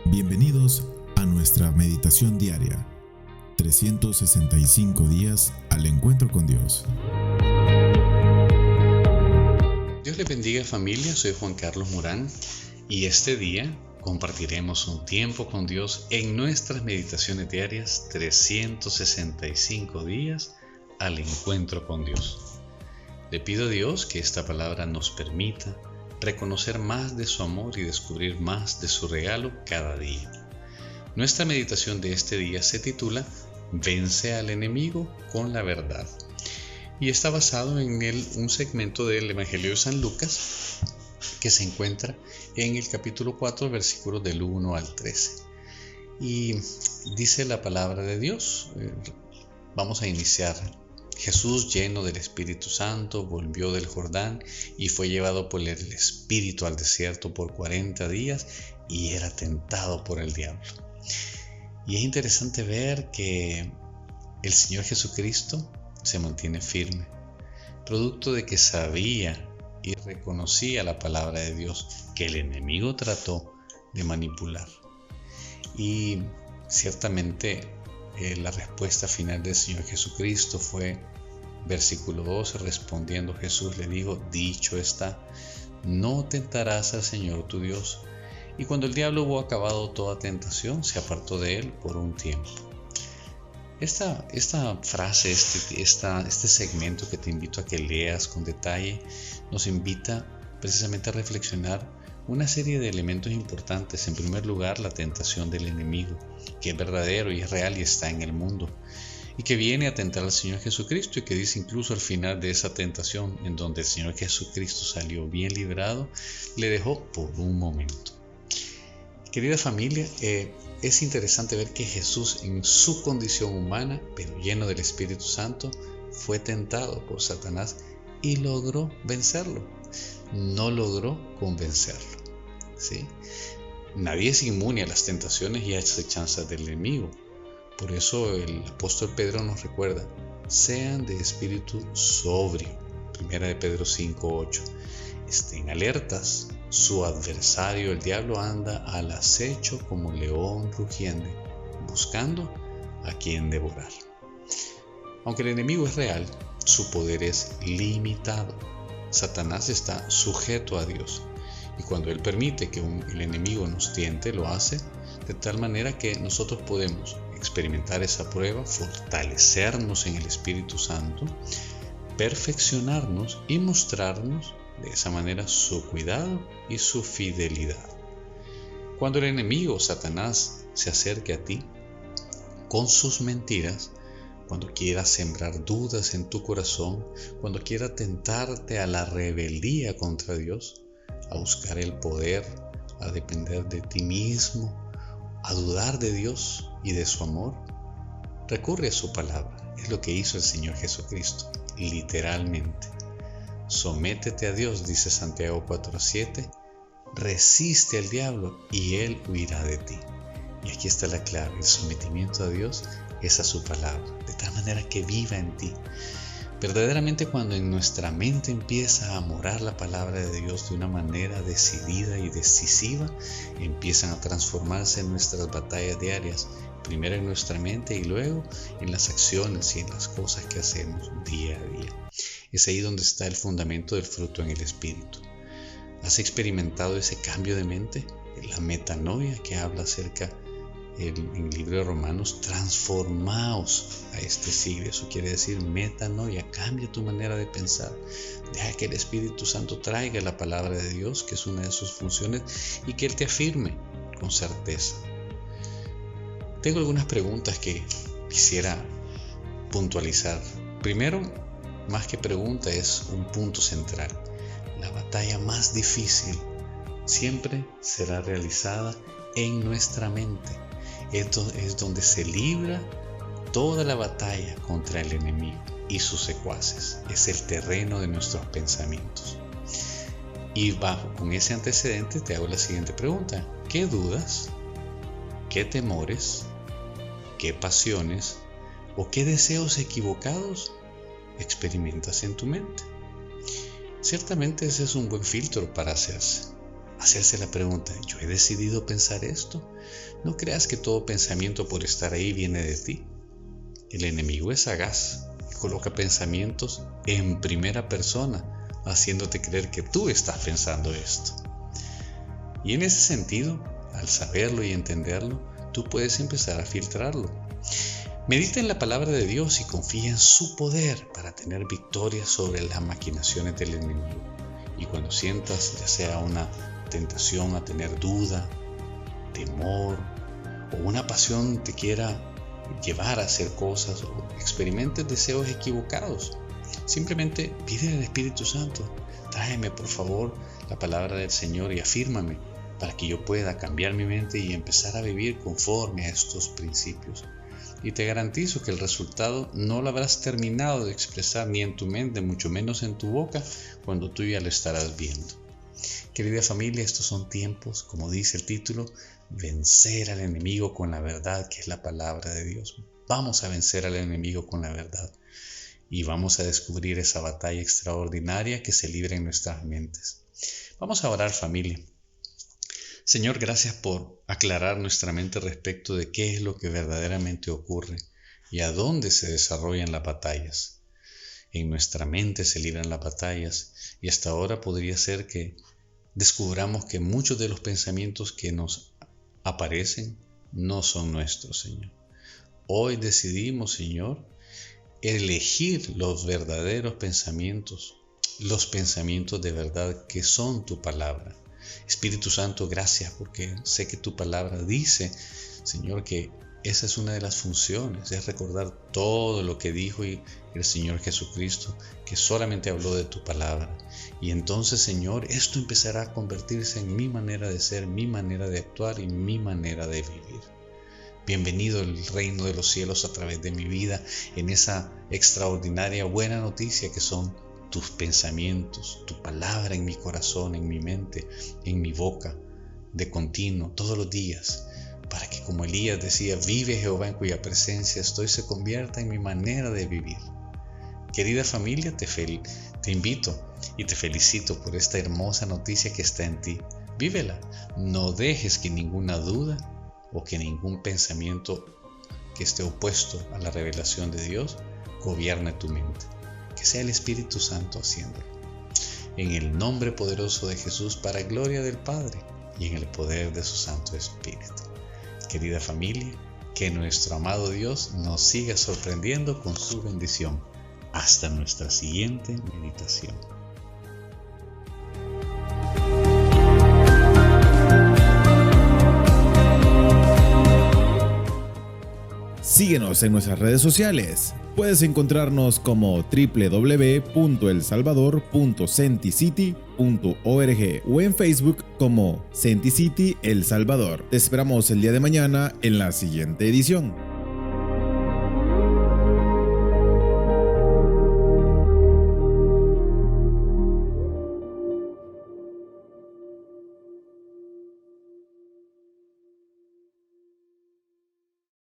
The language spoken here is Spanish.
Bienvenidos a nuestra meditación diaria, 365 días al encuentro con Dios. Dios les bendiga, familia. Soy Juan Carlos Morán y este día compartiremos un tiempo con Dios en nuestras meditaciones diarias, 365 días al encuentro con Dios. Le pido a Dios que esta palabra nos permita reconocer más de su amor y descubrir más de su regalo cada día. Nuestra meditación de este día se titula Vence al enemigo con la verdad y está basado en un segmento del Evangelio de San Lucas que se encuentra en el capítulo 4, versículos del 1 al 13. Y dice la palabra de Dios. Vamos a iniciar. Jesús, lleno del Espíritu Santo, volvió del Jordán y fue llevado por el Espíritu al desierto por 40 días y era tentado por el diablo. Y es interesante ver que el Señor Jesucristo se mantiene firme, producto de que sabía y reconocía la palabra de Dios que el enemigo trató de manipular. Y ciertamente la respuesta final del Señor Jesucristo fue, versículo 12, respondiendo Jesús le dijo, dicho está, no tentarás al Señor tu Dios. Y cuando el diablo hubo acabado toda tentación, se apartó de él por un tiempo. Esta frase, este segmento que te invito a que leas con detalle, nos invita precisamente a reflexionar una serie de elementos importantes. En primer lugar, la tentación del enemigo, que es verdadero y es real y está en el mundo, y que viene a tentar al Señor Jesucristo, y que dice incluso al final de esa tentación, en donde el Señor Jesucristo salió bien librado, le dejó por un momento. Querida familia, es interesante ver que Jesús, en su condición humana, pero lleno del Espíritu Santo, fue tentado por Satanás y logró vencerlo. No logró convencerlo, ¿sí? Nadie es inmune a las tentaciones y a las acechanzas del enemigo. Por eso el apóstol Pedro nos recuerda, sean de espíritu sobrio. 1 de Pedro 5:8. Estén alertas. Su adversario, el diablo, anda al acecho como león rugiente, buscando a quien devorar. Aunque el enemigo es real, su poder es limitado. Satanás está sujeto a Dios, y cuando Él permite que el enemigo nos tiente, lo hace de tal manera que nosotros podemos experimentar esa prueba, fortalecernos en el Espíritu Santo, perfeccionarnos y mostrarnos de esa manera su cuidado y su fidelidad. Cuando el enemigo, Satanás, se acerque a ti con sus mentiras, cuando quiera sembrar dudas en tu corazón, cuando quiera tentarte a la rebeldía contra Dios, a buscar el poder, a depender de ti mismo, a dudar de Dios y de su amor, recurre a su palabra. Es lo que hizo el Señor Jesucristo, literalmente. Sométete a Dios, dice Santiago 4:7, resiste al diablo y él huirá de ti. Y aquí está la clave, el sometimiento a Dios es a su palabra, de tal manera que viva en ti. Verdaderamente cuando en nuestra mente empieza a morar la palabra de Dios de una manera decidida y decisiva, empiezan a transformarse en nuestras batallas diarias, primero en nuestra mente y luego en las acciones y en las cosas que hacemos día a día. Es ahí donde está el fundamento del fruto en el Espíritu. ¿Has experimentado ese cambio de mente? La metanoia que habla acerca en el libro de Romanos, transformaos a este siglo. Eso quiere decir metanoia, cambia tu manera de pensar. Deja que el Espíritu Santo traiga la palabra de Dios, que es una de sus funciones, y que Él te afirme con certeza. Tengo algunas preguntas que quisiera puntualizar. Primero, más que pregunta, es un punto central. La batalla más difícil siempre será realizada en nuestra mente. Esto es donde se libra toda la batalla contra el enemigo y sus secuaces. Es el terreno de nuestros pensamientos. Y con ese antecedente te hago la siguiente pregunta. ¿Qué dudas? ¿Qué temores? ¿Qué pasiones? ¿O qué deseos equivocados experimentas en tu mente? Ciertamente ese es un buen filtro para hacerse la pregunta, ¿yo he decidido pensar esto? No creas que todo pensamiento por estar ahí viene de ti. El enemigo es sagaz y coloca pensamientos en primera persona, haciéndote creer que tú estás pensando esto. Y en ese sentido, al saberlo y entenderlo, tú puedes empezar a filtrarlo. Medita en la palabra de Dios y confía en su poder para tener victoria sobre las maquinaciones del enemigo. Y cuando sientas ya sea una tentación a tener duda, temor o una pasión te quiera llevar a hacer cosas o experimentes deseos equivocados, simplemente pide al Espíritu Santo: tráeme por favor la palabra del Señor y afírmame para que yo pueda cambiar mi mente y empezar a vivir conforme a estos principios. Y te garantizo que el resultado no lo habrás terminado de expresar ni en tu mente, mucho menos en tu boca, cuando tú ya lo estarás viendo. Querida familia, estos son tiempos, como dice el título, vencer al enemigo con la verdad, que es la palabra de Dios. Vamos a vencer al enemigo con la verdad y vamos a descubrir esa batalla extraordinaria que se libra en nuestras mentes. Vamos a orar, familia. Señor, gracias por aclarar nuestra mente respecto de qué es lo que verdaderamente ocurre y a dónde se desarrollan las batallas. En nuestra mente se libran las batallas y hasta ahora podría ser que descubramos que muchos de los pensamientos que nos aparecen no son nuestros, Señor. Hoy decidimos, Señor, elegir los verdaderos pensamientos, los pensamientos de verdad que son tu palabra. Espíritu Santo, gracias porque sé que tu palabra dice, Señor, que esa es una de las funciones, es recordar todo lo que dijo el Señor Jesucristo, que solamente habló de tu palabra. Y entonces, Señor, esto empezará a convertirse en mi manera de ser, mi manera de actuar y mi manera de vivir. Bienvenido el reino de los cielos a través de mi vida, en esa extraordinaria buena noticia que son tus pensamientos, tu palabra en mi corazón, en mi mente, en mi boca, de continuo, todos los días, para que, como Elías decía, vive Jehová en cuya presencia estoy, se convierta en mi manera de vivir. Querida familia, te invito y te felicito por esta hermosa noticia que está en ti. Vívela, no dejes que ninguna duda o que ningún pensamiento que esté opuesto a la revelación de Dios gobierne tu mente. Que sea el Espíritu Santo haciéndolo. En el nombre poderoso de Jesús, para gloria del Padre y en el poder de su Santo Espíritu. Querida familia, que nuestro amado Dios nos siga sorprendiendo con su bendición. Hasta nuestra siguiente meditación. Síguenos en nuestras redes sociales. Puedes encontrarnos como www.elsalvador.senticity.org o en Facebook como Senticity El Salvador. Te esperamos el día de mañana en la siguiente edición.